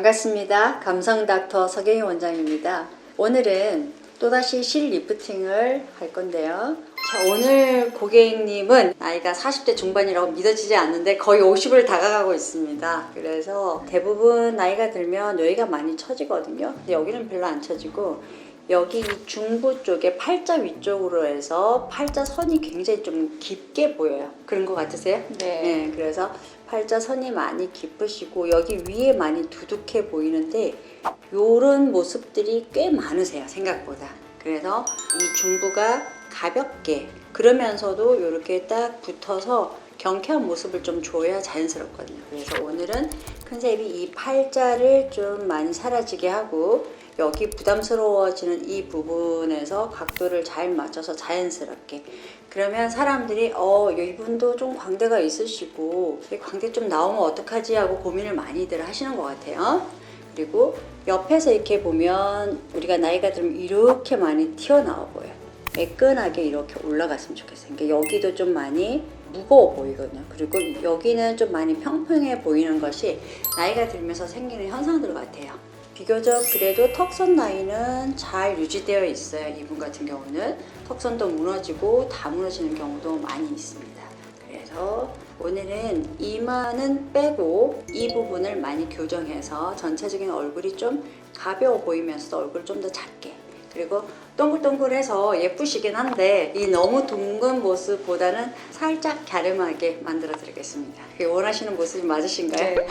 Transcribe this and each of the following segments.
반갑습니다. 감성닥터 서경희 원장입니다. 오늘은 또다시 실 리프팅을 할 건데요. 자, 오늘 고객님은 나이가 40대 중반이라고 믿어지지 않는데 거의 50을 다가가고 있습니다. 그래서 대부분 나이가 들면 여기가 많이 처지거든요. 근데 여기는 별로 안 처지고 여기 중부 쪽에 팔자 위쪽으로 해서 팔자 선이 굉장히 좀 깊게 보여요. 그런 거 같으세요? 네. 그래서 팔자 선이 많이 깊으시고 여기 위에 많이 두둑해 보이는데 요런 모습들이 꽤 많으세요, 생각보다. 그래서 이 중부가 가볍게 그러면서도 이렇게 딱 붙어서 경쾌한 모습을 좀 줘야 자연스럽거든요. 그래서 오늘은 컨셉이 이 팔자를 좀 많이 사라지게 하고 여기 부담스러워지는 이 부분에서 각도를 잘 맞춰서 자연스럽게, 그러면 사람들이 이분도 좀 광대가 있으시고 광대 좀 나오면 어떡하지 하고 고민을 많이들 하시는 것 같아요. 그리고 옆에서 이렇게 보면 우리가 나이가 들면 이렇게 많이 튀어나와 보여요. 매끈하게 이렇게 올라갔으면 좋겠어요. 그러니까 여기도 좀 많이 무거워 보이거든요. 그리고 여기는 좀 많이 평평해 보이는 것이 나이가 들면서 생기는 현상들 같아요. 비교적 그래도 턱선 라인은 잘 유지되어 있어요. 이분 같은 경우는 턱선도 무너지고 다 무너지는 경우도 많이 있습니다. 그래서 오늘은 이마는 빼고 이 부분을 많이 교정해서 전체적인 얼굴이 좀 가벼워 보이면서도 얼굴 좀 더 작게, 그리고 동글동글해서 예쁘시긴 한데 이 너무 둥근 모습보다는 살짝 갸름하게 만들어 드리겠습니다. 원하시는 모습이 맞으신가요? 네.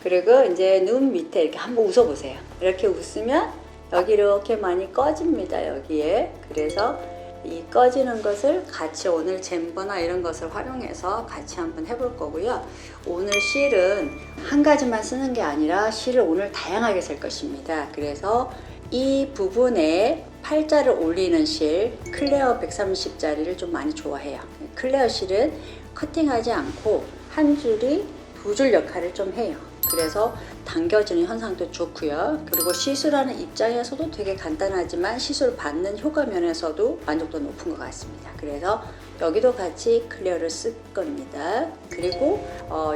그리고 이제 눈 밑에 이렇게 한번 웃어 보세요. 이렇게 웃으면 여기 이렇게 많이 꺼집니다, 여기에. 그래서 이 꺼지는 것을 같이 오늘 잼버나 이런 것을 활용해서 같이 한번 해볼 거고요. 오늘 실은 한 가지만 쓰는 게 아니라 실을 오늘 다양하게 쓸 것입니다. 그래서 이 부분에 팔자를 올리는 실, 클레어 130짜리를 좀 많이 좋아해요. 클레어 실은 커팅하지 않고 한 줄이 두 줄 역할을 좀 해요. 그래서 당겨지는 현상도 좋고요. 그리고 시술하는 입장에서도 되게 간단하지만 시술 받는 효과 면에서도 만족도 높은 것 같습니다. 그래서 여기도 같이 클리어를 쓸 겁니다. 그리고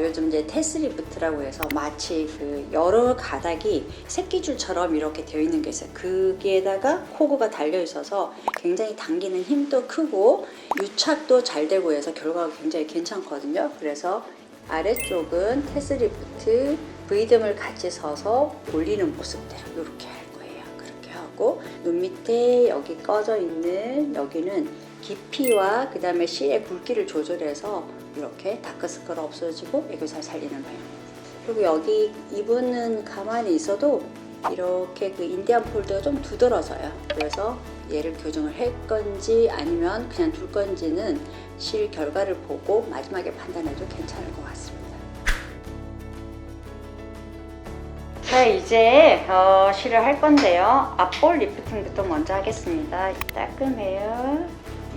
요즘 이제 테스리프트라고 해서 마치 그 여러 가닥이 새끼줄처럼 이렇게 되어 있는 게 있어요. 거기에다가 코고가 달려 있어서 굉장히 당기는 힘도 크고 유착도 잘 되고 해서 결과가 굉장히 괜찮거든요. 그래서 아래쪽은 테스리프트 V듬을 같이 서서 올리는 모습대로 이렇게 할 거예요. 그렇게 하고 눈 밑에 여기 꺼져 있는 여기는 깊이와 그 다음에 실의 굵기를 조절해서 이렇게 다크서클 없어지고 애교살 살리는 거예요. 그리고 여기 이분은 가만히 있어도 이렇게 그 인디안 폴드가 좀 두드러져요. 그래서 얘를 교정을 할 건지 아니면 그냥 둘 건지는 실 결과를 보고 마지막에 판단해도 괜찮을 것 같습니다. 자, 이제 실을 할 건데요. 앞볼 리프팅부터 먼저 하겠습니다. 따끔해요.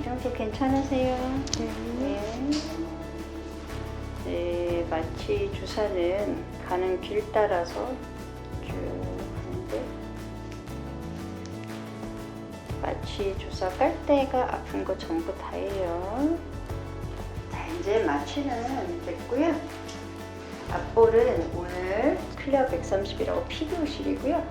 이렇게 괜찮으세요? 네, 마취 주사는 가는 길 따라서 쭉 하는데 마취 주사 깔 때가 아픈 거 전부 다예요. 자, 이제 마취는 됐고요. 앞볼은 오늘 클레어 130이라고 PDO 실이고요.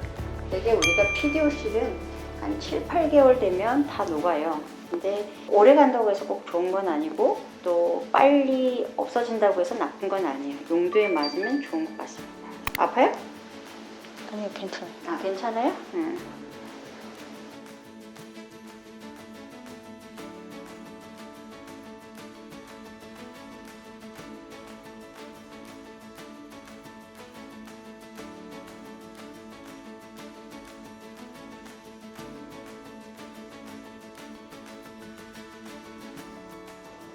되게 우리가 PDO 실은 한 7, 8개월 되면 다 녹아요. 근데 오래 간다고 해서 꼭 좋은 건 아니고 또 빨리 없어진다고 해서 나쁜 건 아니에요. 용도에 맞으면 좋은 것 같습니다. 아파요? 아니요, 괜찮아요. 아, 괜찮아요? 네.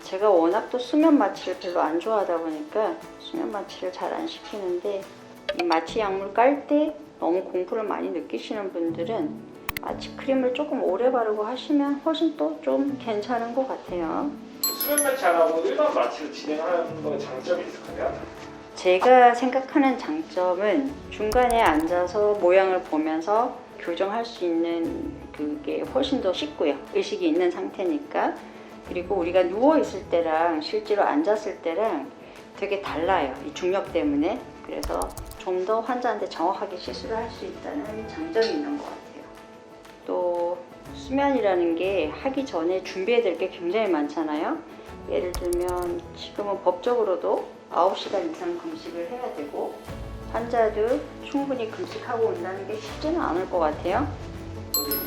제가 워낙 또 수면 마취를 별로 안 좋아하다 보니까 수면 마취를 잘 안 시키는데 이 마취 약물 깔 때 너무 공포를 많이 느끼시는 분들은 마취 크림을 조금 오래 바르고 하시면 훨씬 또 좀 괜찮은 것 같아요. 수면 마취 안 하고 일반 마취를 진행하는 거에 장점이 있을까요? 제가 생각하는 장점은 중간에 앉아서 모양을 보면서 교정할 수 있는 그게 훨씬 더 쉽고요. 의식이 있는 상태니까. 그리고 우리가 누워있을 때랑 실제로 앉았을 때랑 되게 달라요. 이 중력 때문에. 그래서 좀 더 환자한테 정확하게 시술을 할 수 있다는 장점이 있는 것 같아요. 또 수면이라는 게 하기 전에 준비해야 될 게 굉장히 많잖아요. 예를 들면 지금은 법적으로도 9시간 이상 금식을 해야 되고 환자도 충분히 금식하고 온다는 게 쉽지는 않을 것 같아요.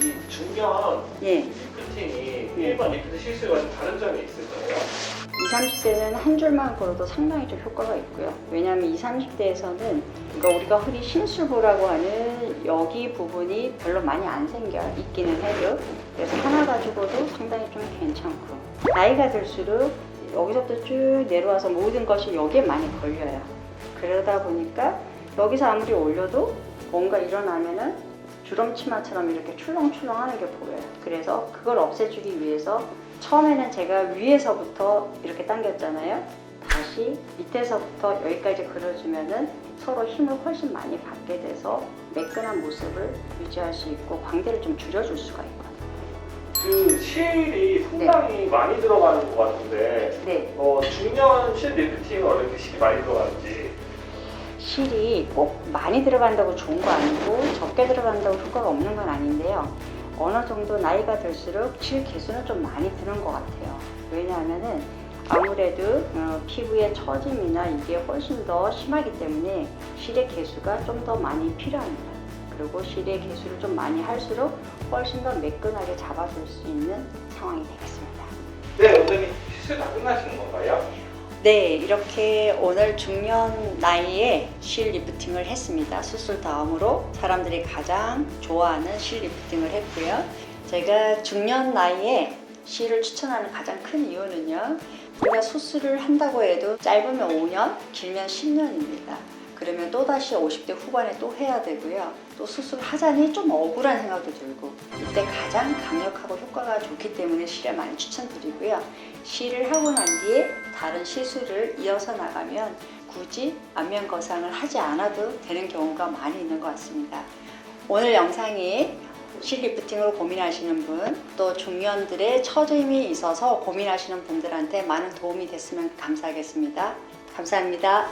이 중년 예. 리프팅이 일반 리프팅 시술과 좀 다른 점이 있을까요? 20, 30대는 한 줄만 걸어도 상당히 좀 효과가 있고요. 왜냐하면 20, 30대에서는 그러니까 우리가 흔히 심술부라고 하는 여기 부분이 별로 많이 안 생겨 있기는 해요. 그래서 하나 가지고도 상당히 좀 괜찮고 나이가 들수록 여기서부터 쭉 내려와서 모든 것이 여기에 많이 걸려요. 그러다 보니까 여기서 아무리 올려도 뭔가 일어나면은 주름치마처럼 이렇게 출렁출렁하는 게 보여요. 그래서 그걸 없애주기 위해서 처음에는 제가 위에서부터 이렇게 당겼잖아요. 다시 밑에서부터 여기까지 그려주면은 서로 힘을 훨씬 많이 받게 돼서 매끈한 모습을 유지할 수 있고 광대를 좀 줄여줄 수가 있거든요. 그 실이 상당히 많이 들어가는 것 같은데 네. 중년 실 리프팅은 원래 이렇게 실이 많이 들어가는지 실이 꼭 많이 들어간다고 좋은 거 아니고 적게 들어간다고 효과가 없는 건 아닌데요. 어느 정도 나이가 들수록 실 개수는 좀 많이 드는 것 같아요. 왜냐하면은 아무래도 피부의 처짐이나 이게 훨씬 더 심하기 때문에 실의 개수가 좀 더 많이 필요합니다. 그리고 실의 개수를 좀 많이 할수록 훨씬 더 매끈하게 잡아줄 수 있는 상황이 되겠습니다. 네, 원장님 시술 다 끝나시는 건가요? 네, 이렇게 오늘 중년 나이에 실 리프팅을 했습니다. 수술 다음으로 사람들이 가장 좋아하는 실 리프팅을 했고요. 제가 중년 나이에 실을 추천하는 가장 큰 이유는요. 우리가 수술을 한다고 해도 짧으면 5년, 길면 10년입니다. 그러면 또다시 50대 후반에 또 해야 되고요. 또 수술하자니 좀 억울한 생각도 들고 이때 가장 강력하고 효과가 좋기 때문에 실을 많이 추천드리고요. 실을 하고 난 뒤에 다른 시술을 이어서 나가면 굳이 안면 거상을 하지 않아도 되는 경우가 많이 있는 것 같습니다. 오늘 영상이 실 리프팅으로 고민하시는 분, 또 중년들의 처짐이 있어서 고민하시는 분들한테 많은 도움이 됐으면 감사하겠습니다. 감사합니다.